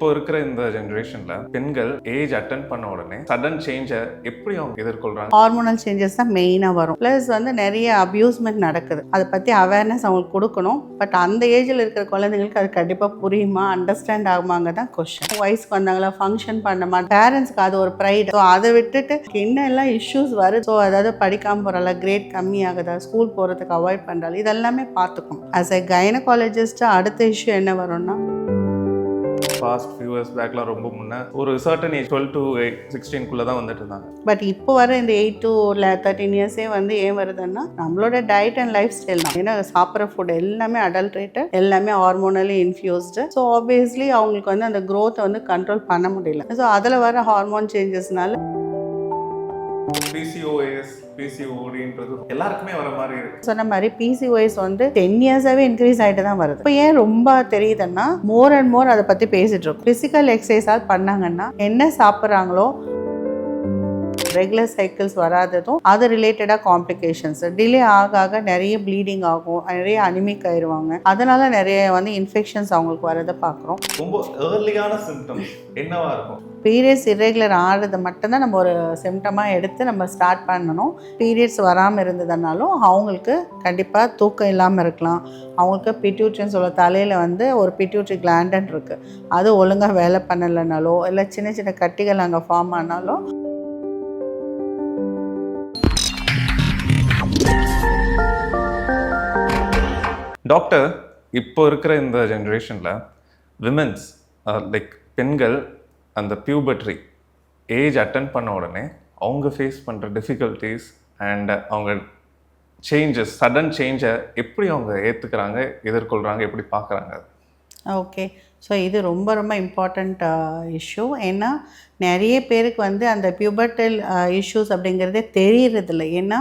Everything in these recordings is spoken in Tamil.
இப்போ இருக்கிற இந்த ஜென்ரேஷன்ல பெண்கள் ஏஜ் அட்டன் பண்ண உடனே சடன் சேஞ்சை எப்படி அவங்க எதிர்கொள்றாங்க? ஹார்மோனல் சேஞ்சஸ் தான் மெயினாக வரும். ப்ளஸ் வந்து நிறைய அப்யூஸ்மெண்ட் நடக்குது. அதை பற்றி அவேர்னஸ் அவங்களுக்கு கொடுக்கணும். பட் அந்த ஏஜில் இருக்கிற குழந்தைங்களுக்கு அது கண்டிப்பாக புரியுமா, அண்டர்ஸ்டாண்ட் ஆகுமாங்க தான் கொஸ்டின். வயசுக்கு வந்தாங்களா, ஃபங்க்ஷன் பண்ணமா, பேரண்ட்ஸ்க்கு அது ஒரு ப்ரைட். ஸோ அதை விட்டுட்டு என்ன எல்லாம் இஷ்யூஸ் வருது, ஸோ அதாவது படிக்காமல் போகிறால, கிரேட் கம்மி ஆகுதா, ஸ்கூல் போகிறதுக்கு அவாய்ட் பண்ணுறாள், இதெல்லாமே பார்த்துக்கணும். ஆஸ் எ கைனகாலஜிஸ்ட் அடுத்த இஷ்யூ என்ன வரும்னா, பாஸ்ட் ஃபியூ இயர்ஸ் பேக்லாம் ரொம்ப முன்னே ஒரு சர்டன் ஏஜ் 12 to 16 தான் வந்துட்டு இருந்தாங்க. பட் இப்போ வர இந்த 8 to 13 இயர்ஸே வந்து ஏன் வருதுன்னா நம்மளோட டயட் அண்ட் லைஃப் ஸ்டைல் தான். ஏன்னா சாப்பிட்ற ஃபுட் எல்லாமே அடல்ட்ரேட்டட், எல்லாமே ஹார்மோனலி இன்ஃபியூஸ்டு. ஸோ ஆப்வியஸ்லி அவங்களுக்கு வந்து அந்த க்ரோத்தை வந்து கண்ட்ரோல் பண்ண முடியல. ஸோ அதில் வர ஹார்மோன் சேஞ்சஸ்னால PCOS, PCODன்றது எல்லாருக்குமே வர மாதிரி இருக்கு. சொன்ன மாதிரி PCOS வந்து 10 இயர்ஸாகவே இன்க்ரீஸ் ஆகிட்டு தான் வருது. இப்போ ஏன் ரொம்ப தெரியுதுன்னா மோர் அண்ட் மோர் அதை பற்றி பேசிட்டு இருக்கோம். ஃபிசிக்கல் எக்ஸசைஸால் பண்ணாங்கன்னா என்ன சாப்பிட்றாங்களோ, ரெகுலர் சைக்கிள்ஸ் வராததும் அது ரிலேட்டடாக காம்ப்ளிகேஷன்ஸ் டிலே ஆக ஆக நிறைய ப்ளீடிங் ஆகும், நிறைய அனிமிக் ஆயிடுவாங்க. அதனால நிறைய வந்து இன்ஃபெக்ஷன்ஸ் அவங்களுக்கு வரதை பார்க்குறோம். ரொம்ப ஏர்லியான சிம்டம்ஸ் என்னவா இருக்கும்? பீரியட்ஸ் இர்ரெகுலர் ஆகிறது மட்டும்தான் நம்ம ஒரு சிம்டமாக எடுத்து நம்ம ஸ்டார்ட் பண்ணணும். பீரியட்ஸ் வராமல் இருந்ததுனாலும் அவங்களுக்கு கண்டிப்பாக தூக்கம் இல்லாமல் இருக்கலாம். அவங்களுக்கு பிட்யூட்ரின்னு சொல்ல தலையில் வந்து ஒரு பிட்யூட்ரி கிளாண்டன் இருக்குது, அது ஒழுங்காக வேலை பண்ணலைனாலோ இல்லை சின்ன சின்ன கட்டிகள் அங்கே ஃபார்ம் ஆனாலோ டாக்டர், இப்போ இருக்கிற இந்த ஜென்ரேஷனில் விமென்ஸ் லைக் பெண்கள் அந்த பியூபர்ட்ரி ஏஜ் அட்டன் பண்ண உடனே அவங்க ஃபேஸ் பண்ணுற டிஃபிகல்ட்டிஸ் அண்ட் அவங்க சேஞ்சஸ், சடன் சேஞ்சை எப்படி அவங்க ஏற்றுக்கிறாங்க, எதிர்கொள்கிறாங்க, எப்படி பார்க்குறாங்க? ஓகே, ஸோ இது ரொம்ப ரொம்ப இம்பார்ட்டண்ட் இஷ்யூ. ஏன்னா நிறைய பேருக்கு வந்து அந்த பியூபர்டல் இஷ்யூஸ் அப்படிங்கிறதே தெரியறதில்ல. ஏன்னா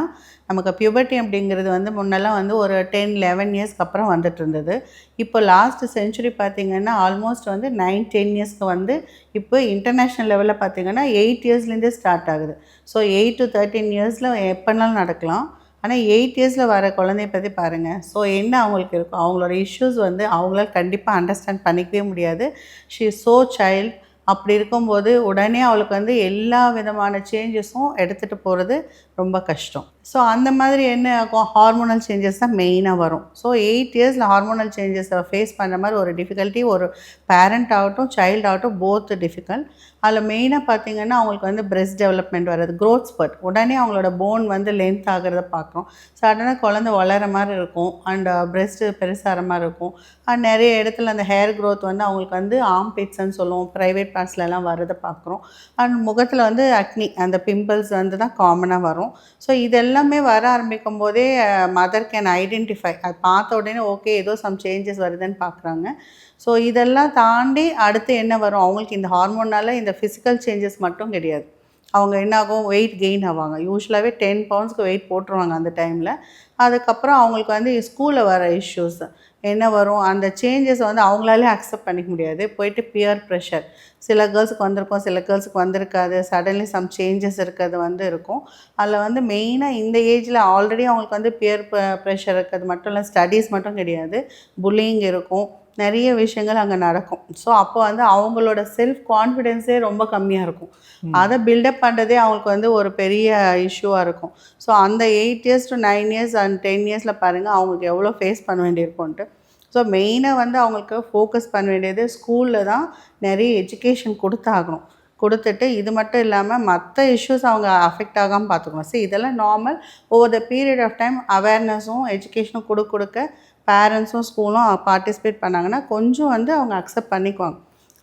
நமக்கு பியூபர்ட்டி அப்படிங்கிறது வந்து முன்னெல்லாம் வந்து ஒரு 10-11 இயர்ஸ்க்கு அப்புறம் வந்துட்டு இருந்தது. இப்போ லாஸ்ட் செஞ்சுரி பார்த்திங்கன்னா ஆல்மோஸ்ட் வந்து 9-10 இயர்ஸ்க்கு வந்து இப்போ இன்டர்நேஷ்னல் லெவலில் பார்த்திங்கன்னா 8 இயர்ஸ்லேருந்தே ஸ்டார்ட் ஆகுது. ஸோ 8 to 13 இயர்ஸில் எப்போனாலும் நடக்கலாம். ஆனால் 8 இயர்ஸில் வர குழந்தைய பற்றி பாருங்கள். ஸோ என்ன அவங்களுக்கு இருக்கும், அவங்களோட இஷ்யூஸ் வந்து அவங்களால கண்டிப்பாக அண்டர்ஸ்டாண்ட் பண்ணிக்கவே முடியாது. She is so child. அப்படி இருக்கும்போது உடனே அவளுக்கு வந்து எல்லா விதமான சேஞ்சஸும் எடுத்துகிட்டு போகிறது ரொம்ப கஷ்டம். ஸோ அந்த மாதிரி என்ன ஆகும், ஹார்மோனல் சேஞ்சஸ் தான் மெயினாக வரும். ஸோ 8 இயர்ஸில் ஹார்மோனல் சேஞ்சஸை ஃபேஸ் பண்ணுற மாதிரி ஒரு டிஃபிகல்ட்டி ஒரு பேரண்ட் ஆகட்டும் சைல்டு ஆகட்டும் போத் டிஃபிகல்ட். அதில் மெயினாக பார்த்திங்கன்னா அவங்களுக்கு வந்து பிரெஸ்ட் டெவலப்மெண்ட் வர்றது, க்ரோத் ஸ்பர்ட், உடனே அவங்களோட போன் வந்து லென்த் ஆகிறத பார்க்குறோம். சடனாக குழந்தை வளர மாதிரி இருக்கும் அண்ட் பிரெஸ்ட்டு பெருசாகிற மாதிரி இருக்கும். அண்ட் நிறைய இடத்துல அந்த ஹேர் க்ரோத் வந்து அவங்களுக்கு வந்து ஆம்பிட்ஸ்ன்னு சொல்லுவோம், ப்ரைவேட் பார்ட்ஸ்லலாம் வர்றதை பார்க்குறோம். அண்ட் முகத்தில் வந்து அக்னி, அந்த பிம்பிள்ஸ் வந்து தான் காமனாக வரும். ஸோ இதெல்லாமே வர ஆரம்பிக்கும் போதே மதர் கேன் ஐடென்டிஃபை, அது பார்த்த உடனே ஓகே ஏதோ சம் சேஞ்சஸ் வருதுன்னு பார்க்குறாங்க. ஸோ இதெல்லாம் தாண்டி அடுத்து என்ன வரும், அவங்களுக்கு இந்த ஹார்மோனால் இந்த ஃபிசிக்கல் சேஞ்சஸ் மட்டும் கிடையாது. அவங்க என்னாகும், வெயிட் கெயின் ஆவாங்க. யூஸ்வலாகவே 10 பவுண்ட்ஸ்க்கு வெயிட் போட்டுருவாங்க அந்த டைமில். அதுக்கப்புறம் அவங்களுக்கு வந்து ஸ்கூலில் வர இஷ்யூஸ் என்ன வரும், அந்த சேஞ்சஸை வந்து அவங்களாலே அக்செப்ட் பண்ணிக்க முடியாது. போயிட்டு பியர் ப்ரெஷர், சில கேர்ள்ஸுக்கு வந்திருக்கும், சில கேர்ள்ஸுக்கு வந்திருக்காது. சடன்லி சம் சேஞ்சஸ் இருக்கிறது வந்து இருக்கும். அதில் வந்து மெயினாக இந்த ஏஜில் ஆல்ரெடி அவங்களுக்கு வந்து பியர் ப்ரெஷர் இருக்கிறது மட்டும் இல்லை, ஸ்டடீஸ் மட்டும் கிடையாது, புல்லிங் இருக்கும், நிறைய விஷயங்கள் அங்கே நடக்கும். ஸோ அப்போ வந்து அவங்களோட செல்ஃப் கான்ஃபிடென்ஸே ரொம்ப கம்மியாக இருக்கும். அதை பில்டப் பண்ணுறதே அவங்களுக்கு வந்து ஒரு பெரிய இஷ்யூவாக இருக்கும். ஸோ அந்த 8 இயர்ஸ் to 9 இயர்ஸ் அண்ட் 10 இயர்ஸில் பாருங்கள் அவங்களுக்கு எவ்வளோ ஃபேஸ் பண்ண வேண்டியிருக்கும்ன்ட்டு. ஸோ மெயினாக வந்து அவங்களுக்கு ஃபோக்கஸ் பண்ண வேண்டியது ஸ்கூலில் தான் நிறைய எஜுகேஷன் கொடுத்தாகணும். கொடுத்துட்டு இது மட்டும் இல்லாமல் மற்ற இஷ்யூஸ் அவங்க அஃபெக்ட் ஆகாமல் பார்த்துக்கணும். ஸோ இதெல்லாம் normal. Over the period of time அவேர்னஸும் எஜுகேஷனும் கொடுக்க பேரண்ட்ஸும் ஸ்கூலும் பார்ட்டிசிபேட் பண்ணாங்கன்னா கொஞ்சம் வந்து அவங்க அக்செப்ட் பண்ணிக்குவாங்க.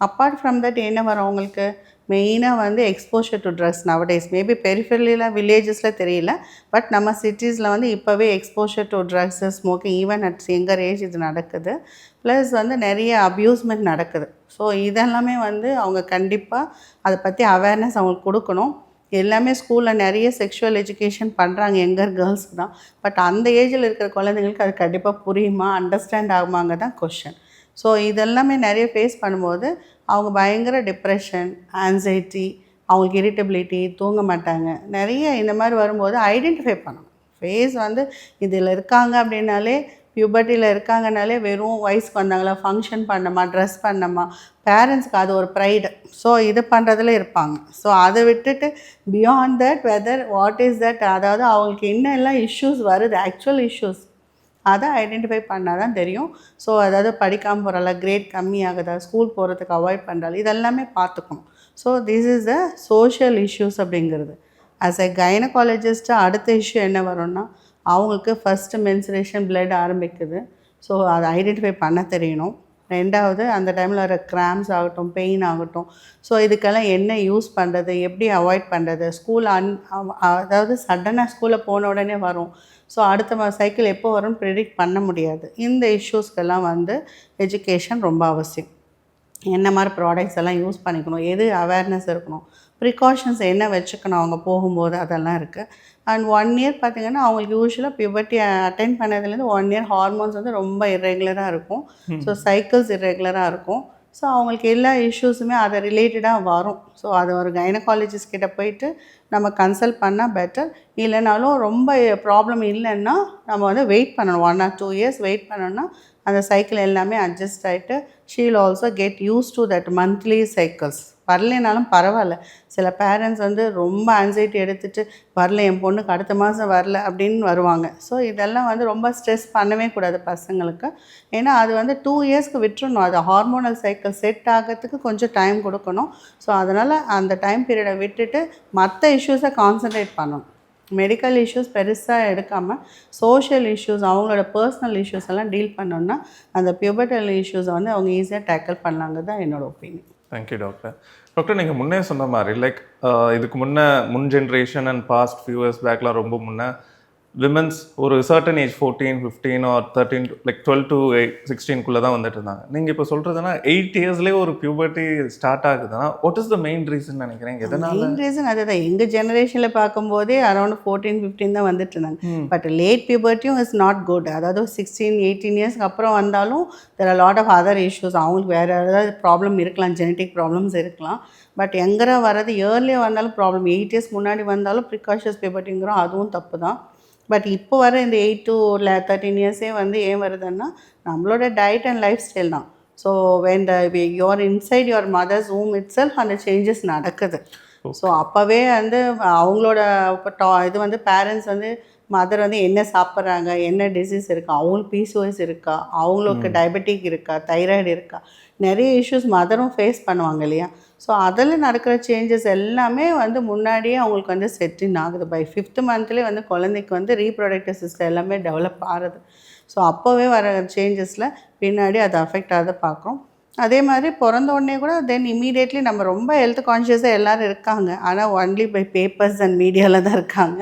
அப்பார்ட் ஃப்ரம் தட் என்ன வரும் அவங்களுக்கு, மெயினாக வந்து exposure to drugs nowadays. Maybe பெரிஃபெரலியில் வில்லேஜஸில் தெரியல, பட் நம்ம சிட்டிஸில் வந்து இப்போவே exposure to drugs, smoking, even at younger age இது நடக்குது. ப்ளஸ் வந்து நிறைய அப்யூஸ்மெண்ட் நடக்குது. ஸோ இதெல்லாமே வந்து அவங்க கண்டிப்பாக அதை பற்றி அவேர்னஸ் அவங்களுக்கு கொடுக்கணும். எல்லாமே ஸ்கூலில் நிறைய செக்ஷுவல் எஜுகேஷன் பண்ணுறாங்க யங்கர் கேர்ள்ஸ்க்கு தான். பட் அந்த ஏஜில் இருக்கிற குழந்தைங்களுக்கு அது கண்டிப்பாக புரியுமா, அண்டர்ஸ்டாண்ட் ஆகுமாங்க தான் கொஷின். ஸோ இதெல்லாமே நிறைய ஃபேஸ் பண்ணும்போது அவங்க பயங்கர டிப்ரெஷன், ஆன்சைட்டி, அவங்களுக்கு இரிட்டபிலிட்டி, தூங்க மாட்டாங்க. நிறைய இந்த மாதிரி வரும்போது ஐடென்டிஃபை பண்ணணும். ஃபேஸ் வந்து இதில் இருக்காங்க அப்படின்னாலே பியூபர்ட்டியில் இருக்காங்கனாலே வெறும் வயசுக்கு வந்தாங்களா, ஃபங்க்ஷன் பண்ணமா, ட்ரெஸ் பண்ணமா, பேரண்ட்ஸ்க்கு அது ஒரு ப்ரைடு. ஸோ இது பண்ணுறதுல இருப்பாங்க. ஸோ அதை விட்டுட்டு beyond that weather what is that, அதாவது அவங்களுக்கு என்னெல்லாம் இஷ்யூஸ் வருது, ஆக்சுவல் இஷ்யூஸ் அதை ஐடென்டிஃபை பண்ணால் தான் தெரியும். ஸோ அதாவது படிக்காமல் போகிறால, கிரேட் கம்மியாகுதா, ஸ்கூல் போகிறதுக்கு அவாய்ட் பண்ணுறாள், இதெல்லாமே பார்த்துக்கணும். So this is the social issues அப்படிங்கிறது. ஆஸ் எ கைனகாலஜிஸ்ட்டு அடுத்த இஷ்யூ என்ன வரும்னா, அவங்களுக்கு ஃபஸ்ட்டு மென்சுரேஷன் பிளட் ஆரம்பிக்குது. ஸோ அதை ஐடென்டிஃபை பண்ண தெரியணும். ரெண்டாவது அந்த டைமில் வர கிராம்ஸ் ஆகட்டும், பெயின் ஆகட்டும், ஸோ இதுக்கெல்லாம் என்ன யூஸ் பண்ணுறது, எப்படி அவாய்ட் பண்ணுறது, ஸ்கூல் அதாவது சடனாக ஸ்கூலில் போன உடனே வரும். ஸோ அடுத்த சைக்கிள் எப்போ வரும்னு ப்ரெடிக்ட் பண்ண முடியாது. இந்த இஷ்யூஸ்க்கெல்லாம் வந்து எஜுகேஷன் ரொம்ப அவசியம். என்ன மாதிரி ப்ராடக்ட்ஸ் எல்லாம் யூஸ் பண்ணிக்கணும், எது அவேர்னஸ் இருக்கணும், ப்ரிகாஷன்ஸ் என்ன வச்சுக்கணும் அவங்க போகும்போது, அதெல்லாம் இருக்குது. அண்ட் 1 இயர் பார்த்திங்கன்னா அவங்களுக்கு யூஸ்வலாக பியூபர்ட்டி அட்டென்ட் பண்ணதுலேருந்து 1 இயர் ஹார்மோன்ஸ் வந்து ரொம்ப இர்ரெகுலராக இருக்கும். ஸோ சைக்கிள்ஸ் இர்ரெகுலராக இருக்கும். ஸோ அவங்களுக்கு எல்லா இஷ்யூஸுமே அதை ரிலேட்டடாக வரும். ஸோ அது ஒரு கைனகாலஜிஸ்ட் கிட்ட போயிட்டு நம்ம கன்சல்ட் பண்ணால் பெட்டர். இல்லைனாலும் ரொம்ப ப்ராப்ளம் இல்லைன்னா நம்ம வந்து வெயிட் பண்ணணும், 1 or 2 இயர்ஸ் வெயிட் பண்ணோன்னா அந்த சைக்கிள் எல்லாமே அட்ஜஸ்ட் ஆகிட்டு she will also get used to that monthly cycles. வரலைனாலும் பரவாயில்ல. சில பேரண்ட்ஸ் வந்து ரொம்ப ஆன்சைட்டி எடுத்துகிட்டு வரல, என் பொண்ணுக்கு அடுத்த மாதம் வரல அப்படின்னு வருவாங்க. ஸோ இதெல்லாம் வந்து ரொம்ப ஸ்ட்ரெஸ் பண்ணவே கூடாது பசங்களுக்கு. ஏன்னா அது வந்து 2 இயர்ஸ்க்கு விட்டுறணும். அது ஹார்மோனல் சைக்கிள் செட் ஆகிறதுக்கு கொஞ்சம் டைம் கொடுக்கணும். ஸோ அதனால் அந்த டைம் பீரியடை விட்டுட்டு மற்ற இஷ்யூஸை கான்சன்ட்ரேட் பண்ணணும். மெடிக்கல் இஷ்யூஸ் பெருசாக எடுக்காமல் சோஷியல் இஷ்யூஸ், அவங்களோட பர்சனல் இஷ்யூஸ் எல்லாம் டீல் பண்ணோன்னா அந்த பியூபர்டல் இஷ்யூஸை வந்து அவங்க ஈஸியாக டேக்கிள் பண்ணலாங்க தான் என்னோடய ஒப்பீனியன். Thank you doctor. டாக்டர், நீங்கள் முன்னே சொன்ன மாதிரி இதுக்கு முன் generation and past few years பேக்லாம் ரொம்ப முன்னே விமென்ஸ் ஒரு சர்டன் ஏஜ் 14, 15 or 13 12 to 16 தான் வந்துட்டு இருந்தாங்க. நீங்கள் இப்போ சொல்கிறதுனா 8 இயர்ஸ்லேயே ஒரு பியூபர்ட்டி ஸ்டார்ட் ஆகுதுன்னா what is the main reason நினைக்கிறேன்? எதனால்? மெயின் ரீசன் அதுதான். எங்கள் ஜெனரேஷனில் பார்க்கும்போதே அரௌண்ட் 14, 15 தான் வந்துட்டு இருந்தாங்க. பட் லேட் பியூபர்ட்டியும் இஸ் நாட் குட். அதாவது 16, 18 இயர்ஸ்க்கு அப்புறம் வந்தாலும் there are lot of other issues. அவங்களுக்கு வேறு ஏதாவது ப்ராப்ளம் இருக்கலாம், ஜெனட்டிக் ப்ராப்ளம்ஸ் இருக்கலாம். பட் எங்கரா வர்றது இயர்லியாக வந்தாலும் ப்ராப்ளம், 8 இயர்ஸ் முன்னாடி வந்தாலும் ப்ரிகாஷன்ஸ் பியூபர்ட்டிங்கிறோம், அதுவும் தப்பு தான். பட் இப்போ வர இந்த 8 to 13 இயர்ஸே வந்து ஏன் வருதுன்னா நம்மளோட டயட் அண்ட் லைஃப் ஸ்டைல் தான். So when you're inside your mother's womb itself அந்த சேஞ்சஸ் நடக்குது. ஸோ அப்போவே வந்து அவங்களோட இது வந்து பேரண்ட்ஸ் வந்து மதர் வந்து என்ன சாப்பிட்றாங்க, என்ன டிசீஸ் இருக்கா, அவங்களுக்கு பிசிஓஎஸ் இருக்கா, அவங்களுக்கு டயபெட்டிக் இருக்கா, தைராய்டு இருக்கா, நிறைய இஷ்யூஸ் மதரும் ஃபேஸ் பண்ணுவாங்க இல்லையா. ஸோ அதில் நடக்கிற சேஞ்சஸ் எல்லாமே வந்து முன்னாடியே அவங்களுக்கு வந்து செட்டின் ஆகுது. பை 5th மந்த்லேயே வந்து குழந்தைக்கு வந்து ரீப்ரொடக்டிவ் சிஸ்டம் எல்லாமே டெவலப் ஆகுது. ஸோ அப்போவே வர சேஞ்சஸில் பின்னாடி அது அஃபெக்ட் ஆகுது பார்க்குறோம். அதே மாதிரி பிறந்த உடனே கூட தென் இமீடியட்லி நம்ம ரொம்ப ஹெல்த் கான்ஷியஸாக எல்லோரும் இருக்காங்க. ஆனால் ஒன்லி பை பேப்பர்ஸ் அண்ட் மீடியாவில் தான் இருக்காங்க.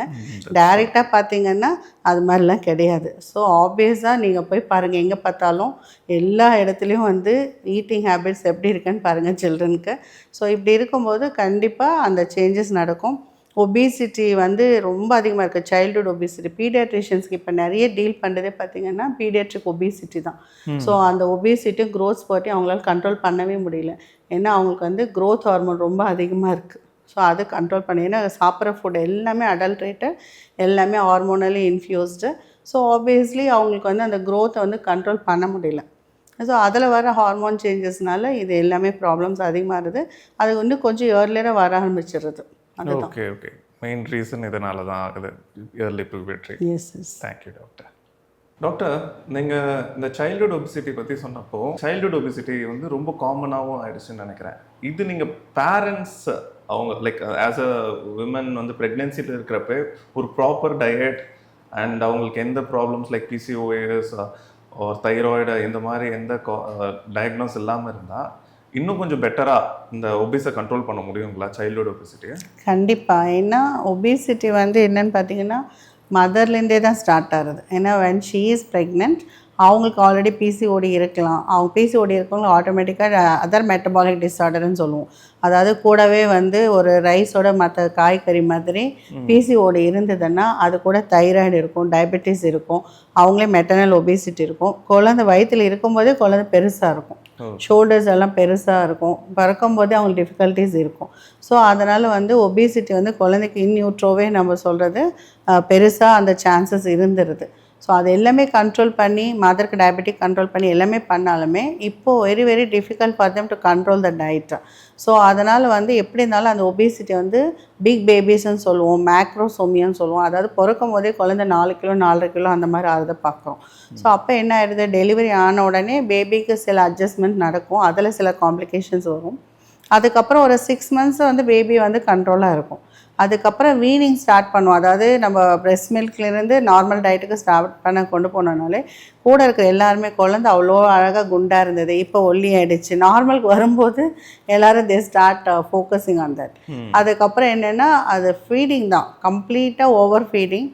டைரெக்டாக பார்த்திங்கன்னா அது மாதிரிலாம் கிடையாது. ஸோ ஆப்வியஸாக நீங்கள் போய் பாருங்கள், எங்கே பார்த்தாலும் எல்லா இடத்துலையும் வந்து ஈட்டிங் ஹேபிட்ஸ் எப்படி இருக்குன்னு பாருங்கள் சில்ட்ரனுக்கு. ஸோ இப்படி இருக்கும்போது கண்டிப்பாக அந்த சேஞ்சஸ் நடக்கும். ஒபிசிட்டி வந்து ரொம்ப அதிகமாக இருக்குது, சைல்டுஹுட் ஒபிசிட்டி. பீடியாட்ரிஷியன்ஸ்க்கு இப்போ நிறைய டீல் பண்ணுறதே பார்த்திங்கன்னா பீடியாட்ரிக் ஒபிசிட்டி தான். ஸோ அந்த ஒபிசிட்டியும் க்ரோத் ஸ்பர்ட்டையும் அவங்களால கண்ட்ரோல் பண்ணவே முடியல. ஏன்னா அவங்களுக்கு வந்து க்ரோத் ஹார்மோன் ரொம்ப அதிகமாக இருக்குது. ஸோ அதை கண்ட்ரோல் பண்ணி, ஏன்னா சாப்பிட்ற ஃபுட் எல்லாமே அடல்ட்ரேட்டட், எல்லாமே ஹார்மோனலி இன்ஃப்யூஸ்டு. ஸோ ஆப்வியஸ்லி அவங்களுக்கு வந்து அந்த க்ரோத்தை வந்து கண்ட்ரோல் பண்ண முடியல. ஸோ அதில் வர ஹார்மோன் சேஞ்சஸ்னால இது எல்லாமே ப்ராப்ளம்ஸ் அதிகமாகுது. அது வந்து கொஞ்சம் ஏர்லியராக வர ஆரம்பிச்சிடுறது. ஓகே ஓகே, மெயின் ரீசன் இதனால தான் ஆகுது, early puberty. Yes yes. Thank you doctor. Doctor, நீங்கள் இந்த சைல்டுஹுட் ஒபிசிட்டி பற்றி சொன்னப்போ சைல்டுஹுட் ஒபிசிட்டி வந்து ரொம்ப காமனாகவும் ஆயிடுச்சுன்னு நினைக்கிறேன். இது நீங்கள் பேரண்ட்ஸ் அவங்க ஆஸ் அ விமன் வந்து ப்ரெக்னென்சியில் இருக்கிறப்ப ஒரு ப்ராப்பர் டயட் அண்ட் அவங்களுக்கு எந்த ப்ராப்ளம்ஸ் பிசிஓஎஸ் ஒரு தைராய்டு இந்த மாதிரி எந்த டயக்னோஸ் இல்லாமல் இருந்தால் இன்னும் கொஞ்சம் பெட்டராக இந்த ஒபிஸை கண்ட்ரோல் பண்ண முடியுங்களா, சைல்டுஹுட் ஒபிசிட்டியை? கண்டிப்பாக. ஏன்னா ஒபிசிட்டி வந்து என்னென்னு பார்த்தீங்கன்னா மதர்லேருந்தே தான் ஸ்டார்ட் ஆகுது. ஏன்னா when she is pregnant அவங்களுக்கு ஆல்ரெடி பிசிஓடி இருக்கலாம். அவங்க பிசிஓடி இருக்கவங்க ஆட்டோமேட்டிக்காக அதர் மெட்டபாலிக் டிஸார்டர்னு சொல்லுவோம். அதாவது கூடவே வந்து ஒரு ரைஸோட மற்ற காய்கறி மாதிரி பிசிஓடி இருந்ததுன்னா அது கூட தைராய்டு இருக்கும், டயபெட்டிஸ் இருக்கும், அவங்களே மெட்டர்னல் ஒபிசிட்டி இருக்கும். குழந்தை வயிற்றில் இருக்கும்போதே குழந்தை பெருசாக இருக்கும், ஷோல்டர்ஸ் எல்லாம் பெருசாக இருக்கும், பிறக்கும்போதே அவங்களுக்கு டிஃபிகல்ட்டிஸ் இருக்கும். ஸோ அதனால் வந்து ஒபிசிட்டி வந்து குழந்தைக்கு இன்யூட்ரோவே நம்ம சொல்கிறது பெருசாக அந்த சான்சஸ் இருந்துருது. ஸோ அது எல்லாமே கண்ட்ரோல் பண்ணி மதருக்கு டயபெட்டிக் கண்ட்ரோல் பண்ணி எல்லாமே பண்ணாலுமே இப்போது very very difficult for them to control the diet. So அதனால் வந்து எப்படி இருந்தாலும் அந்த ஒபிசிட்டி வந்து பிக் பேபிஸ்ன்னு சொல்லுவோம், மேக்ரோசோமியான்னு சொல்லுவோம். அதாவது பிறக்கும் போதே குழந்தை 4 கிலோ 4.5 கிலோ அந்த மாதிரி ஆகிறத பார்க்குறோம். ஸோ அப்போ என்ன ஆயிடுது, டெலிவரி ஆன உடனே பேபிக்கு சில அட்ஜஸ்ட்மெண்ட் நடக்கும், அதில் சில காம்ப்ளிகேஷன்ஸ் வரும். அதுக்கப்புறம் ஒரு 6 மந்த்ஸ் வந்து பேபி வந்து கண்ட்ரோலாக இருக்கும். அதுக்கப்புறம் வீனிங் ஸ்டார்ட் பண்ணுவோம். அதாவது நம்ம பிரெஸ்ட் மில்க்லேருந்து நார்மல் டயட்டுக்கு ஸ்டார்ட் பண்ண கொண்டு போனோம்னாலே கூட இருக்கிற எல்லாருமே குழந்தை அவ்வளோ அழகாக குண்டாக இருந்தது, இப்போ ஒல்லி ஆகிடுச்சு. நார்மலுக்கு வரும்போது எல்லோரும் they start focusing on that. அதுக்கப்புறம் என்னென்னா அது ஃபீடிங் தான், கம்ப்ளீட்டாக ஓவர் ஃபீடிங்.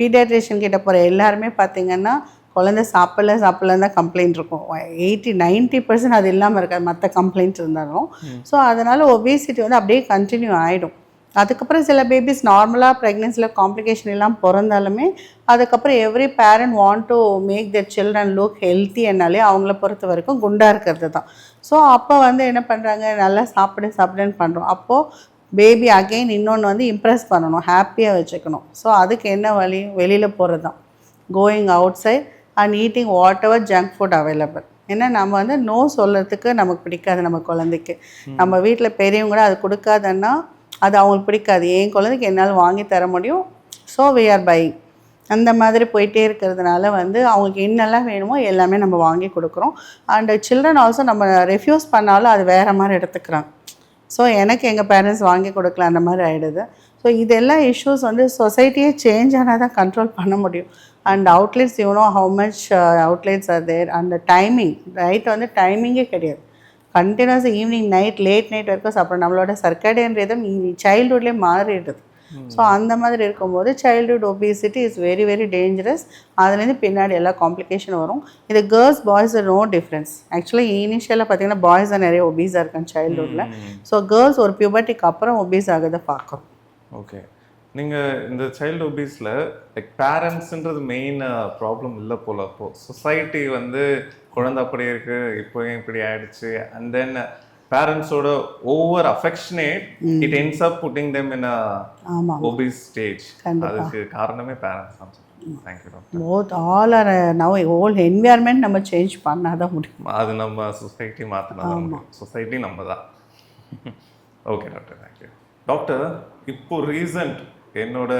பீடியாட்ரிஷியன் கிட்ட போகிற எல்லாருமே பார்த்திங்கன்னா குழந்தை சாப்பிட்லன்னு தான் கம்ப்ளைண்ட் இருக்கும். 80-90% அது இல்லாமல் இருக்காது, மற்ற கம்ப்ளைண்ட் இருந்தாலும். ஸோ அதனால் ஒபேசிட்டி வந்து அப்படியே கண்டினியூ ஆகிடும். அதுக்கப்புறம் சில பேபிஸ் நார்மலாக ப்ரெக்னென்சியில் காம்ப்ளிகேஷன் எல்லாம் பிறந்தாலுமே அதுக்கப்புறம் every parent want to make the children look healthy என்னாலே அவங்கள பொறுத்த வரைக்கும் குண்டாக இருக்கிறது தான். ஸோ அப்போ வந்து என்ன பண்ணுறாங்க, நல்லா சாப்பிடுன்னு பண்ணுறோம். அப்போது பேபி அகெயின் இன்னொன்று வந்து இம்ப்ரெஸ் பண்ணணும், ஹாப்பியாக வச்சுக்கணும். ஸோ அதுக்கு என்ன வழி, வெளியில் போகிறது தான், going outside and eating whatever junk food available. ஏன்னா நம்ம வந்து நோ சொல்கிறதுக்கு நமக்கு பிடிக்காது. நம்ம குழந்தைக்கு நம்ம வீட்டில் பெரியவங்க கூட அது கொடுக்காதன்னா அது அவங்களுக்கு பிடிக்காது. என் குழந்தைக்கு என்னால் வாங்கி தர முடியும், ஸோ வி ஆர் பையிங். அந்த மாதிரி போயிட்டே இருக்கிறதுனால வந்து அவங்களுக்கு என்னெல்லாம் வேணுமோ எல்லாமே நம்ம வாங்கி கொடுக்குறோம். அண்டு சில்ட்ரன் ஆல்சோ நம்ம ரெஃப்யூஸ் பண்ணாலும் அது வேறு மாதிரி எடுத்துக்கிறாங்க. ஸோ எனக்கு எங்கள் பேரண்ட்ஸ் வாங்கி கொடுக்கல அந்த மாதிரி ஆகிடுது. ஸோ இதெல்லாம் இஷ்யூஸ் வந்து சொசைட்டியே சேஞ்ச் ஆனால் தான் கண்ட்ரோல் பண்ண முடியும். And outlets how much outlets are there. அந்த டைமிங் வந்து டைமிங்கே கிடையாது. கண்டினியூஸ் ஈவினிங் லேட் நைட் வரைக்கும் சாப்பிட்றோம். நம்மளோட சர்க்கடியன் ரிதம் சைல்டுஹுட்லேயே மாறிடுது. ஸோ அந்த மாதிரி இருக்கும்போது childhood obesity is very very dangerous. அதுலேருந்து பின்னாடி எல்லா காம்ப்ளிகேஷன் வரும். இது girls boys no difference. Actually இனிஷியலாக பார்த்தீங்கன்னா பாய்ஸ் தான் நிறைய ஒபீஸாக இருக்காங்க சைல்டுஹுட்டில். ஸோ கேர்ள்ஸ் ஒரு பியூபர்ட்டிக்கு அப்புறம் ஒபீஸ் ஆகுதை பார்க்குறோம். ஓகே, நீங்கள் இந்த சைல்டு ஒபீஸில் லைக் பேரண்ட்ஸுன்றது மெயின் ப்ராப்ளம் இல்லை போல். அப்போது சொசைட்டி வந்து குழந்தை அப்படி இருக்குது, இப்போ இப்படி ஆயிடுச்சு, அண்ட் தென் பேரண்ட்ஸோட over affectionate it ends up pudding them in obese stage. அதுக்கு காரணமே பேரண்ட்ஸ் தான். Thank you doctor. Both all are now whole environment நம்ம சேஞ்ச் பண்ணால் தான் முடியும். அது நம்ம சொசைட்டி மாற்றினா தான், சொசைட்டி நம்ம தான். Okay doctor, thank you. டாக்டர், இப்போ ரீசன்ட் என்னோட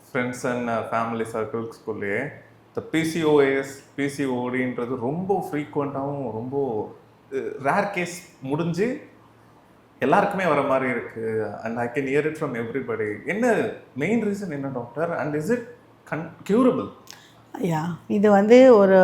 ஃப்ரெண்ட்ஸ் அண்ட் ஃபேமிலி சர்க்கிள்ஸ்குள்ளேயே இந்த பிசிஓஎஸ் பிசிஓடின்றது ரொம்ப ஃப்ரீக்வெண்ட்டாகவும் ரொம்ப ரேர் கேஸ் முடிஞ்சு எல்லாருக்குமே வர மாதிரி இருக்குது. And I can hear it from everybody. என்ன மெயின் ரீசன் என்ன doctor, and is it curable? Yeah, இது வந்து ஒரு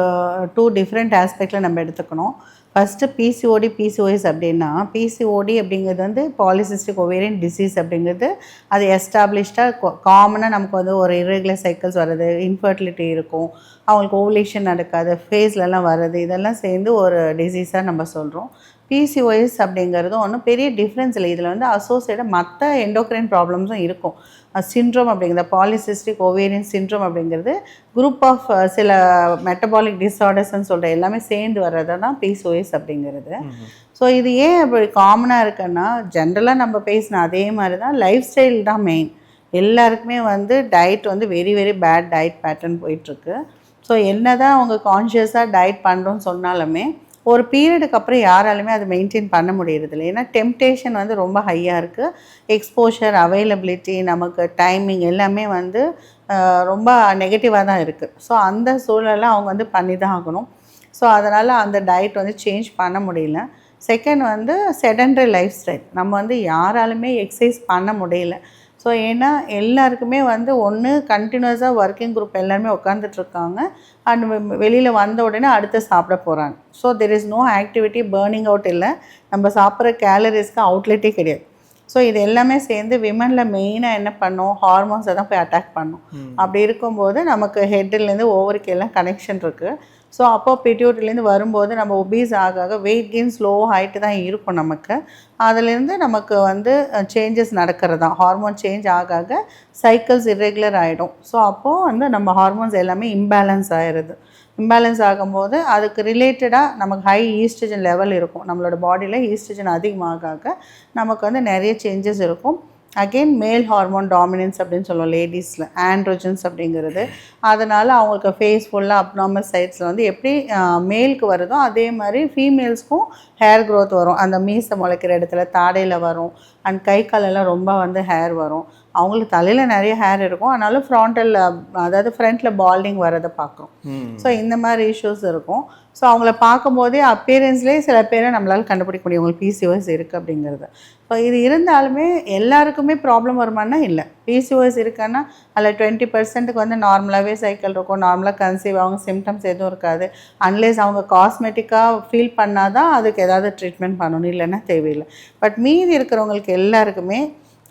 2 டிஃப்ரெண்ட் ஆஸ்பெக்டில் நம்ம எடுத்துக்கணும். ஃபஸ்ட்டு பிசிஓஎஸ் அப்படின்னா, பிசிஓடி அப்படிங்கிறது வந்து பாலிசிஸ்டிக் ஒவேரியன் டிசீஸ் அப்படிங்கிறது அது எஸ்டாப்ளிஷ்டாக காமனாக நமக்கு வந்து ஒரு இரெகுலர் சைக்கிள்ஸ் வர்றது, இன்ஃபர்டிலிட்டி இருக்கும், அவங்களுக்கு ஓவலேஷன் நடக்காது, ஃபேஸ்லலாம் வர்றது, இதெல்லாம் சேர்ந்து ஒரு டிசீஸாக நம்ம சொல்கிறோம். பிசிஓஎஸ் அப்படிங்கிறதும் ஒன்றும் பெரிய டிஃப்ரென்ஸ் இல்லை. இதில் வந்து அசோசியேட்டாக மற்ற எண்டோக்ரைன் ப்ராப்ளம்ஸும் இருக்கும். சிண்ட்ரோம் அப்படிங்கிற பாலிசிஸ்டிக் ஓவேரியன் சிண்ட்ரோம் அப்படிங்கிறது குரூப் ஆஃப் சில மெட்டபாலிக் டிஸார்டர்ஸ்ன்னு சொல்கிற எல்லாமே சேர்ந்து வர்றது தான் பிசிஓஎஸ் அப்படிங்கிறது. ஸோ இது ஏன் அப்படி காமனாக இருக்குன்னா, ஜென்ரலாக நம்ம பேசின அதே மாதிரி தான் லைஃப் ஸ்டைல் தான் மெயின். எல்லாருக்குமே வந்து டயட் வந்து very very bad diet pattern போயிட்டுருக்கு. ஸோ என்ன தான் அவங்க கான்ஷியஸாக டயட் பண்ணுறோன்னு சொன்னாலுமே ஒரு பீரியடுக்கு அப்புறம் யாராலுமே அதை மெயின்டைன் பண்ண முடியறதில்லை. ஏன்னா டெம்ப்டேஷன் வந்து ரொம்ப ஹையாக இருக்குது. எக்ஸ்போஷர், அவைலபிலிட்டி, நமக்கு டைமிங் எல்லாமே வந்து ரொம்ப நெகட்டிவாக தான் இருக்குது. ஸோ அந்த சூழலில் அவங்க வந்து பண்ணி தான் ஆகணும். ஸோ அதனால் அந்த டயட் வந்து சேஞ்ச் பண்ண முடியல. செகண்ட் வந்து செடன்ட்ரி லைஃப் ஸ்டைல். நம்ம வந்து யாராலுமே எக்ஸசைஸ் பண்ண முடியல. ஸோ ஏன்னா எல்லாருக்குமே வந்து ஒன்று கண்டினியூஸாக ஒர்க்கிங் குரூப் எல்லாருமே உட்காந்துட்ருக்காங்க, அண்ட் வெளியில் வந்த உடனே அடுத்து சாப்பிட போகிறாங்க. So there is no activity, burning out இல்லை, நம்ம சாப்பிட்ற கேலரிஸ்க்கு அவுட்லெட்டே கிடையாது. ஸோ இது எல்லாமே சேர்ந்து விமனில் மெயினாக என்ன பண்ணும், ஹார்மோன்ஸை தான் போய் அட்டாக் பண்ணும். அப்படி இருக்கும்போது நமக்கு ஹெட்டிலேருந்து ஓவருக்கு எல்லாம் கனெக்ஷன் இருக்குது. ஸோ அப்போ பிட்யூட்டிலேருந்து வரும்போது நம்ம ஒபீஸ் ஆக வெயிட் கெயின் ஸ்லோ ஆகிட்டு தான் இருக்கும் நமக்கு. அதிலேருந்து நமக்கு வந்து சேஞ்சஸ் நடக்கிறது தான், ஹார்மோன் சேஞ்ச் ஆக சைக்கிள்ஸ் இர்ரெகுலர் ஆகிடும். ஸோ அப்போது வந்து நம்ம ஹார்மோன்ஸ் எல்லாமே இம்பேலன்ஸ் ஆகிடுது. இம்பேலன்ஸ் ஆகும்போது அதுக்கு ரிலேட்டடாக நமக்கு ஹை ஈஸ்ட்ரஜன் லெவல் இருக்கும். நம்மளோட பாடியில் ஈஸ்ட்ரஜன் அதிகமாக நமக்கு வந்து நிறைய சேஞ்சஸ் இருக்கும். அகெயின் மேல் ஹார்மோன் டாமினன்ஸ் அப்படின்னு சொல்லுவோம் லேடிஸில், ஆண்ட்ரோஜன்ஸ் அப்படிங்கிறது. அதனால் அவங்களுக்கு ஃபேஸ் ஃபுல்லாக அப்நார்மல் சைட்ஸில் வந்து எப்படி மேலுக்கு வருதோ அதே மாதிரி ஃபீமேல்ஸ்க்கும் ஹேர் க்ரோத் வரும். அந்த மீசை முளைக்கிற இடத்துல தாடையில் வரும். அண்ட் கை காலெல்லாம் ரொம்ப வந்து ஹேர் வரும். அவங்களுக்கு தலையில் நிறைய ஹேர் இருக்கும், ஆனாலும் ஃப்ராண்டல் அதாவது ஃப்ரண்ட்டில் பால்டிங் வரதை பார்க்குறோம். ஸோ இந்த மாதிரி இஷ்யூஸ் இருக்கும். ஸோ அவங்கள பார்க்கும்போதே அப்பியரன்ஸ்லேயே சில பேரை நம்மளால் கண்டுபிடிக்க முடியும் உங்களுக்கு பிசிஓஎஸ் இருக்குது அப்படிங்கிறது. ஸோ இது இருந்தாலுமே எல்லாருக்குமே ப்ராப்ளம் வருமானா இல்லை. பிசிஓஎஸ் இருக்குன்னா அதில் 20% வந்து நார்மலாகவே சைக்கிள் இருக்கும், நார்மலாக கன்சீவ் அவங்க சிம்டம்ஸ் எதுவும் இருக்காது. அன்லெஸ் அவங்க காஸ்மெட்டிக்காக ஃபீல் பண்ணால் தான் அதுக்கு ஏதாவது ட்ரீட்மெண்ட் பண்ணணும், இல்லைன்னா தேவையில்லை. பட் மீதி இருக்கிறவங்களுக்கு எல்லாருக்குமே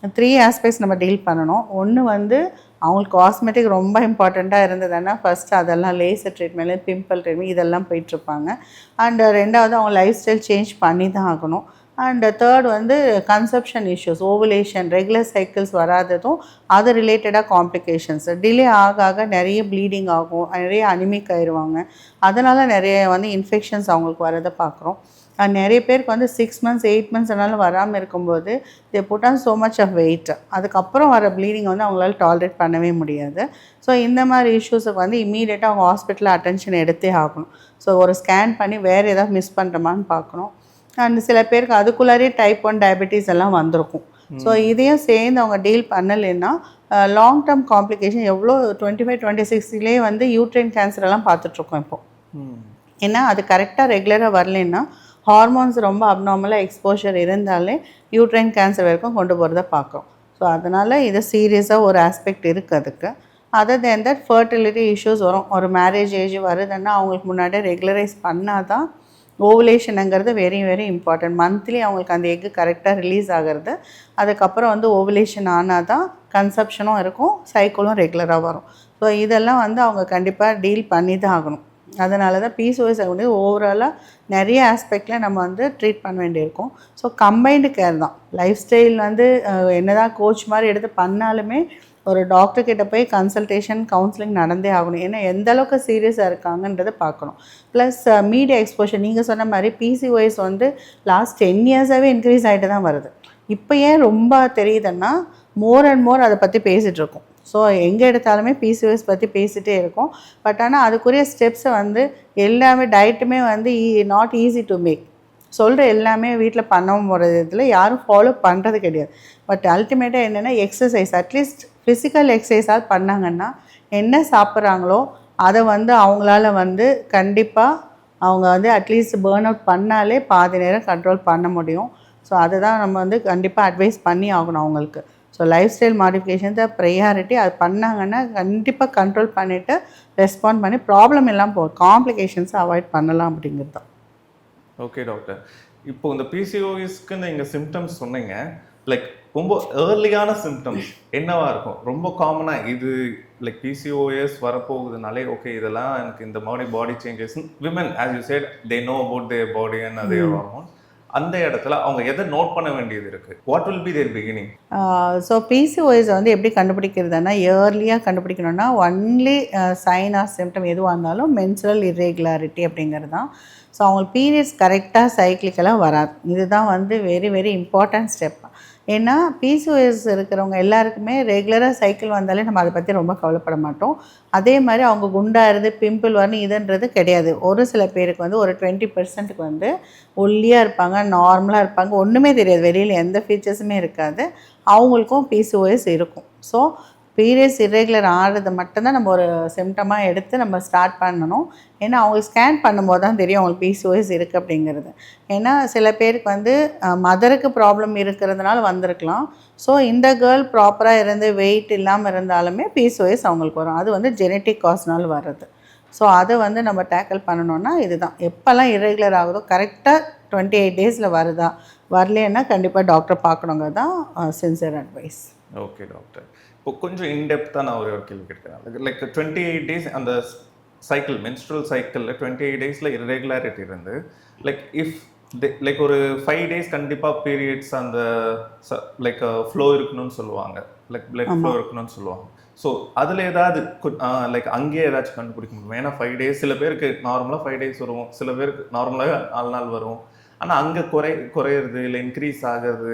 3 ஆஸ்பெக்ட்ஸ் நம்ம டீல் பண்ணணும். ஒன்று வந்து அவங்களுக்கு காஸ்மெட்டிக் ரொம்ப இம்பார்ட்டண்ட்டாக இருந்ததுன்னா ஃபஸ்ட்டு அதெல்லாம் லேசர் ட்ரீட்மெண்ட், பிம்பிள் ட்ரீட்மெண்ட் இதெல்லாம் போயிட்டுருப்பாங்க. அண்டு 2வது அவங்க லைஃப் ஸ்டைல் சேஞ்ச் பண்ணி தான் ஆகணும். அண்டு 3rd வந்து conception issues, ovulation, regular cycles வராததும் அது ரிலேட்டடாக காம்ப்ளிகேஷன்ஸ் டிலே ஆக ஆக நிறைய ப்ளீடிங் ஆகும், நிறைய அனிமிக் ஆயிடுவாங்க. அதனால் நிறைய வந்து இன்ஃபெக்ஷன்ஸ் அவங்களுக்கு வரதை பார்க்குறோம். நிறைய பேருக்கு வந்து 6 months 8 months ஆனாலும் வராமல் இருக்கும்போது they put on so much of weight. அதுக்கப்புறம் வர ப்ளீடிங் வந்து அவங்களால டாலரேட் பண்ணவே முடியாது. ஸோ இந்த மாதிரி இஷ்யூஸுக்கு வந்து இம்மீடியட்டாக அவங்க ஹாஸ்பிட்டலில் அட்டென்ஷன் எடுத்தே ஆகணும். ஸோ ஒரு ஸ்கேன் பண்ணி வேறு ஏதாவது மிஸ் பண்ணுறோமான்னு பார்க்கணும். அண்ட் சில பேருக்கு அதுக்குள்ளாரே டைப் 1 டயபெட்டிஸ் எல்லாம் வந்திருக்கும். ஸோ இதையும் சேர்ந்து அவங்க டீல் பண்ணலைன்னா லாங் டேர்ம் காம்ப்ளிகேஷன் எவ்வளோ 25-26லேயே வந்து யூட்ரைன் கேன்சர் எல்லாம் பார்த்துட்ருக்கோம் இப்போது. ஏன்னா அது கரெக்டாக ரெகுலராக வரலன்னா ஹார்மோன்ஸ் ரொம்ப அப்நார்மலாக எக்ஸ்போஷர் இருந்தாலே யூட்ரைன் கேன்சர் வரைக்கும் கொண்டு போகிறத பார்க்குறோம். ஸோ அதனால் இது சீரியஸாக ஒரு ஆஸ்பெக்ட் இருக்குது அதுக்கு. Other than that fertility issues வரும். ஒரு மேரேஜ் ஏஜ் வருதுன்னா அவங்களுக்கு முன்னாடியே ரெகுலரைஸ் பண்ணால் தான் ஓவுலேஷனுங்கிறது வெரி வெரி இம்பார்ட்டன்ட். மந்த்லி அவங்களுக்கு அந்த எக்கு கரெக்டாக ரிலீஸ் ஆகிறது. அதுக்கப்புறம் வந்து ஓவுலேஷன் ஆனால் தான் கன்செப்ஷனும் இருக்கும், சைக்கிளும் ரெகுலராக வரும். ஸோ இதெல்லாம் வந்து அவங்க கண்டிப்பாக டீல் பண்ணி தான் ஆகணும். அதனால தான் பிசிஓஎஸ் வந்து ஓவராலாக நிறைய ஆஸ்பெக்டில் நம்ம வந்து ட்ரீட் பண்ண வேண்டியிருக்கும். ஸோ கம்பைன்டு கேர் தான். லைஃப் ஸ்டைல் வந்து என்ன தான் கோச் மாதிரி எடுத்து பண்ணாலுமே ஒரு டாக்டர்கிட்ட போய் கன்சல்டேஷன் கவுன்சிலிங் நடந்தே ஆகணும். ஏன்னா எந்த அளவுக்கு சீரியஸாக இருக்காங்கன்றதை பார்க்கணும். ப்ளஸ் மீடியா எக்ஸ்போஷர் நீங்கள் சொன்ன மாதிரி பிசிஓஎஸ் வந்து லாஸ்ட் 10 yearsஆகவே இன்க்ரீஸ் ஆகிட்டு தான் வருது. இப்போ ஏன் ரொம்ப தெரியுதுன்னா மோர் அண்ட் மோர் அதை பற்றி பேசிகிட்ருக்கோம். ஸோ எங்கே எடுத்தாலுமே பிசிஓஎஸ் பற்றி பேசிகிட்டே இருக்கும். பட் ஆனால் அதுக்குரிய ஸ்டெப்ஸை வந்து எல்லாமே டயட்டுமே வந்து நாட் ஈஸி டு மேக். சொல்கிற எல்லாமே வீட்டில் பண்ணவும் போகிறது இதில் யாரும் ஃபாலோ பண்ணுறது கிடையாது. பட் அல்டிமேட்டாக என்னென்னா எக்ஸசைஸ், அட்லீஸ்ட் ஃபிசிக்கல் எக்ஸசைஸாக பண்ணாங்கன்னா என்ன சாப்பிட்றாங்களோ அதை வந்து அவங்களால வந்து கண்டிப்பாக அவங்க வந்து அட்லீஸ்ட் பேர்ன் அவுட் பண்ணாலே பாதி நேரம் கண்ட்ரோல் பண்ண முடியும். ஸோ அதை தான் நம்ம வந்து கண்டிப்பாக அட்வைஸ் பண்ணி ஆகணும் அவங்களுக்கு. ஸோ லைஃப் ஸ்டைல் மாடிஃபிகேஷன் தான் ப்ரையாரிட்டி. அது பண்ணாங்கன்னா கண்டிப்பாக கண்ட்ரோல் பண்ணிவிட்டு ரெஸ்பாண்ட் பண்ணி ப்ராப்ளம் எல்லாம் காம்ப்ளிகேஷன்ஸை அவாய்ட் பண்ணலாம் அப்படிங்கிறது தான். ஓகே டாக்டர், இப்போ இந்த பிசிஓஎஸ்க்கு நீங்கள் சிம்டம்ஸ் சொன்னீங்க, லைக் ரொம்ப ஏர்லியான சிம்டம்ஸ் என்னவா இருக்கும்? ரொம்ப காமனாக இது லைக் பிசிஓஎஸ் வரப்போகுதுனாலே ஓகே இதெல்லாம் எனக்கு இந்த மாதிரி body changes, women as you said they know about their body and அதே ஹார்மோன், அந்த இடத்துல அவங்க எதை நோட் பண்ண வேண்டியது இருக்குது? What will be their beginning? So PCOS வந்து எப்படி கண்டுபிடிக்கிறதுனா இயர்லியாக கண்டுபிடிக்கணும்னா ஒன்லி சைன் ஆர் சிம்டம் எதுவாக இருந்தாலும் மென்சுரல் இர்ரெகுலாரிட்டி அப்படிங்கிறது தான். ஸோ அவங்களுக்கு பீரியட்ஸ் கரெக்டாக சைக்கிளிக்கெல்லாம் வராது. இதுதான் வந்து வெரி வெரி இம்பார்ட்டன்ட் ஸ்டெப். ஏன்னா பிசிஓஎஸ் இருக்கிறவங்க எல்லாருக்குமே ரெகுலராக சைக்கிள் வந்தாலே நம்ம அதை பற்றி ரொம்ப கவலைப்பட மாட்டோம். அதே மாதிரி அவங்க குண்டாக இருந்து பிம்பிள் வரணும் இதுன்றது கிடையாது. ஒரு சில பேருக்கு வந்து ஒரு 20%க்கு வந்து ஒல்லியாக இருப்பாங்க, நார்மலாக இருப்பாங்க, ஒன்றுமே தெரியாது, வெளியில் எந்த ஃபீச்சர்ஸுமே இருக்காது, அவங்களுக்கும் பிசிஓஎஸ் இருக்கும். ஸோ பீரியட்ஸ் இர்ரெகுலர் ஆகிறது மட்டும்தான் நம்ம ஒரு சிம்டமாக எடுத்து நம்ம ஸ்டார்ட் பண்ணணும். ஏன்னா அவங்களுக்கு ஸ்கேன் பண்ணும்போது தான் தெரியும் அவங்களுக்கு பிசிஓஎஸ் இருக்குது அப்படிங்கிறது. ஏன்னா சில பேருக்கு வந்து மதருக்கு ப்ராப்ளம் இருக்கிறதுனால வந்திருக்கலாம். ஸோ இந்த கேர்ள் ப்ராப்பராக இருந்து வெயிட் இல்லாமல் இருந்தாலுமே பிசிஓஎஸ் அவங்களுக்கு வரும். அது வந்து ஜெனட்டிக் காஸ்னால் வர்றது. ஸோ அதை வந்து நம்ம டேக்கிள் பண்ணணுன்னா இதுதான். எப்போல்லாம் இர்ரெகுலர் ஆகுதோ கரெக்டாக 28 days வருதா, வரலன்னா கண்டிப்பாக டாக்டர் பார்க்கணுங்கிறது தான் சின்சியர் அட்வைஸ். ஓகே டாக்டர், இப்போ கொஞ்சம் இன்டெப்த்தாக நான் ஒரு கேள்வி கேட்குறேன். லைக் 28 days அந்த சைக்கிள், மென்ஸ்ட்ரல் சைக்கிளில் 28 daysல இர்ரெகுலாரிட்டி இருந்து லைக் இஃப் லைக் ஒரு 5 days கண்டிப்பாக பீரியட்ஸ் அந்த லைக் ஃப்ளோ இருக்கணும்னு சொல்லுவாங்க, லைக் பிளட் ஃப்ளோ இருக்கணும்னு சொல்லுவாங்க. ஸோ அதில் ஏதாவது லைக் அங்கேயே ஏதாச்சும் கண்டுபிடிக்க முடியும்? ஏன்னா 5 days சில பேருக்கு நார்மலாக 5 days வரும், சில பேருக்கு நார்மலாக 4 நாள் வரும். ஆனா அங்க குறையிறது இல்லை இன்க்ரீஸ் ஆகுறது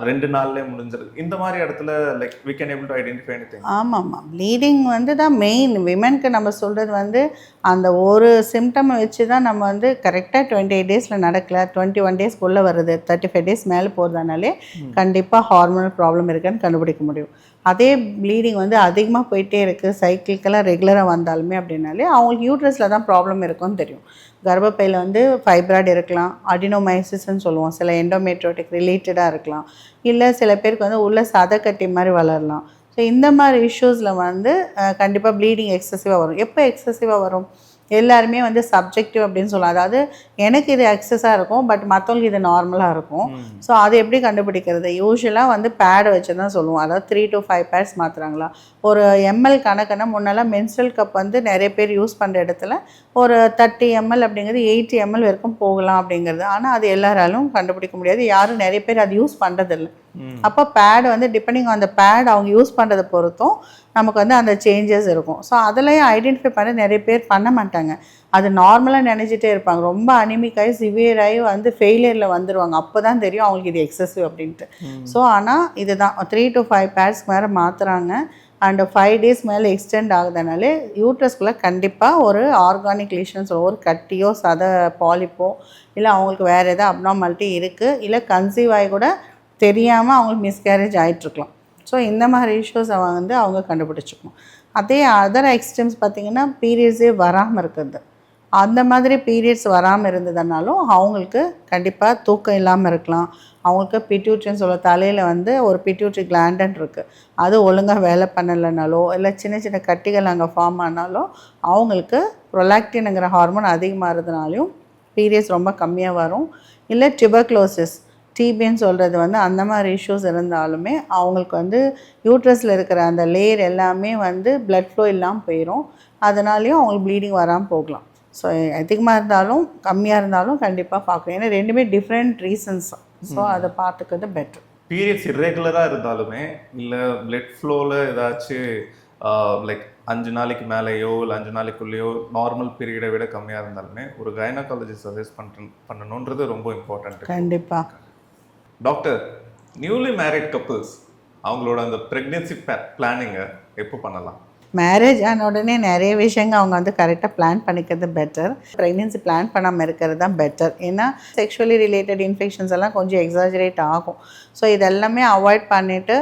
2 நாள்லயே முடிஞ்சிருது. இந்த மாதிரி இடத்துல like we can able to identify anything. ஆமாம்மா, ப்ளீடிங் வந்து தான் மெயின். விமென்க்கு நம்ம சொல்கிறது வந்து அந்த ஒரு சிம்டம் வச்சு தான் நம்ம வந்து கரெக்டாக 28 டேஸில் நடக்கல, 21 டேஸ்க்குள்ளே வருது, 35 டேஸ் மேலே போகிறதுனாலே கண்டிப்பாக ஹார்மோனல் ப்ராப்ளம் இருக்குன்னு கண்டுபிடிக்க முடியும். அதே ப்ளீடிங் வந்து அதிகமாக போயிட்டே இருக்குது, சைக்கிளிக்கெல்லாம் ரெகுலராக வந்தாலுமே அப்படின்னாலே அவங்களுக்கு யூட்ரஸில் தான் ப்ராப்ளம் இருக்குன்னு தெரியும். கர்ப்பப்பையில் வந்து ஃபைப்ராய்டு இருக்கலாம், அடினோமைசிஸ்ன்னு சொல்லுவோம், சில எண்டோமெட்ரியோட்டிக் ரிலேட்டடாக இருக்கலாம், இல்லை சில பேருக்கு வந்து உள்ள சதைக்கட்டி மாதிரி வளரலாம். ஸோ இந்த மாதிரி இஷ்யூஸில் வந்து கண்டிப்பாக ப்ளீடிங் எக்ஸசிவாக வரும். எப்போ எக்ஸசிவாக வரும்? எல்லாருமே வந்து சப்ஜெக்டிவ் அப்படின்னு சொல்லலாம். அதாவது எனக்கு இது எக்ஸஸாக இருக்கும், பட் மற்றவங்களுக்கு இது நார்மலாக இருக்கும். ஸோ அது எப்படி கண்டுபிடிக்கிறது? யூஸ்வலாக வந்து பேடை வச்சு தான் சொல்லுவோம். அதாவது 3 to 5 பேட்ஸ் மாற்றுறாங்களா, ஒரு எம்எல் கணக்குன்னா முன்னெல்லாம் மென்ஸ்ட்ரல் கப் வந்து நிறைய பேர் யூஸ் பண்ணுற இடத்துல ஒரு 30 ml அப்படிங்கிறது 80 ml வரைக்கும் போகலாம் அப்படிங்கிறது. ஆனால் அது எல்லாராலும் கண்டுபிடிக்க முடியாது, யாரும் நிறைய பேர் அது யூஸ் பண்ணுறதில்ல. அப்போ பேட் வந்து டிபெண்டிங் ஆன் த பேட் அவங்க யூஸ் பண்ணுறதை பொறுத்தும் நமக்கு வந்து அந்த சேஞ்சஸ் இருக்கும். ஸோ அதிலையும் ஐடென்டிஃபை பண்ண நிறைய பேர் பண்ண மாட்டாங்க, அது நார்மலாக நினச்சிட்டே இருப்பாங்க. ரொம்ப அனிமிக்காகி சிவியராகி வந்து ஃபெயிலியரில் வந்துடுவாங்க. அப்போ தான் தெரியும் அவங்களுக்கு இது எக்ஸசிவ் அப்படின்ட்டு. ஸோ ஆனால் இதுதான் 3 to 5 பேட்ஸ்க்கு மேலே மாற்றுறாங்க அண்ட் 5 டேஸ் மேலே எக்ஸ்டெண்ட் ஆகுதுனாலே யூட்ரஸ்குள்ளே கண்டிப்பாக ஒரு ஆர்கானிக் லீஷன் சொல்லுவோம், ஒரு கட்டியோ சதை பாலிப்போ இல்லை அவங்களுக்கு வேறு எதாவது அப்நார்மாலிட்டி இருக்குது, இல்லை கன்சீவ் ஆகி கூட தெரியாமல் அவங்களுக்கு மிஸ்கேரேஜ் ஆகிட்டுருக்கலாம். ஸோ இந்த மாதிரி இஷ்யூஸை வந்து அவங்க கண்டுபிடிச்சிக்கணும். அதே அதர் எக்ஸ்ட்ரீம்ஸ் பார்த்திங்கன்னா பீரியட்ஸே வராமல் இருக்குது. அந்த மாதிரி பீரியட்ஸ் வராமல் இருந்ததுனாலும் அவங்களுக்கு கண்டிப்பாக தூக்கம் இல்லாமல் இருக்கலாம். அவங்களுக்கு பிட்யூட்ரின்னு சொல்ல தலையில் வந்து ஒரு பிட்யூட்ரி கிளாண்டன் இருக்குது, அது ஒழுங்காக வேலை பண்ணலைனாலோ இல்லை சின்ன சின்ன கட்டிகள் அங்கே ஃபார்ம் ஆனாலும் அவங்களுக்கு ப்ரொலாக்டினுங்கிற ஹார்மோன் அதிகமாகிறதுனாலையும் பீரியட்ஸ் ரொம்ப கம்மியாக வரும். இல்லை டியூபர்குலோசிஸ் டிபின்னு சொல்கிறது வந்து அந்த மாதிரி இஷ்யூஸ் இருந்தாலுமே அவங்களுக்கு வந்து யூட்ரஸில் இருக்கிற அந்த லேயர் எல்லாமே வந்து பிளட் ஃப்ளோ இல்லாமல் போயிடும். அதனாலேயும் அவங்களுக்கு ப்ளீடிங் வராமல் போகலாம். ஸோ அதிகமாக இருந்தாலும் கம்மியாக இருந்தாலும் கண்டிப்பாக பார்க்கணும், ஏன்னா ரெண்டுமே டிஃப்ரெண்ட் ரீசன்ஸ். ஸோ அதை பார்த்துக்கிறது பெட்டர். பீரியட்ஸ் இர்ரெகுலராக இருந்தாலுமே இல்லை பிளட் ஃப்ளோவில் ஏதாச்சும் லைக் 5 நாளைக்கு மேலேயோ இல்லை 5 நாளைக்குள்ளேயோ நார்மல் பீரியடை விட கம்மியாக இருந்தாலுமே ஒரு கைனகாலஜிஸ்ட் சஜஸ்ட் பண்ணணுன்றது ரொம்ப இம்பார்ட்டன்ட். கண்டிப்பாக. டாக்டர், நியூலி மேரிட் கப்புள்ஸ் அவங்களோட அந்த ப்ரெக்னென்சி பிளானிங்கை எப்போ பண்ணலாம்? மேரேஜ் ஆன உடனே நிறைய விஷயங்கள் அவங்க வந்து கரெக்டாக பிளான் பண்ணிக்கிறது பெட்டர். ப்ரெக்னென்சி பிளான் பண்ணாமல் இருக்கிறது தான் பெட்டர். ஏன்னா செக்ஷுவலி ரிலேட்டட் இன்ஃபெக்ஷன்ஸ் எல்லாம் கொஞ்சம் எக்ஸாஜரேட் ஆகும். ஸோ இதெல்லாமே அவாய்ட் பண்ணிவிட்டு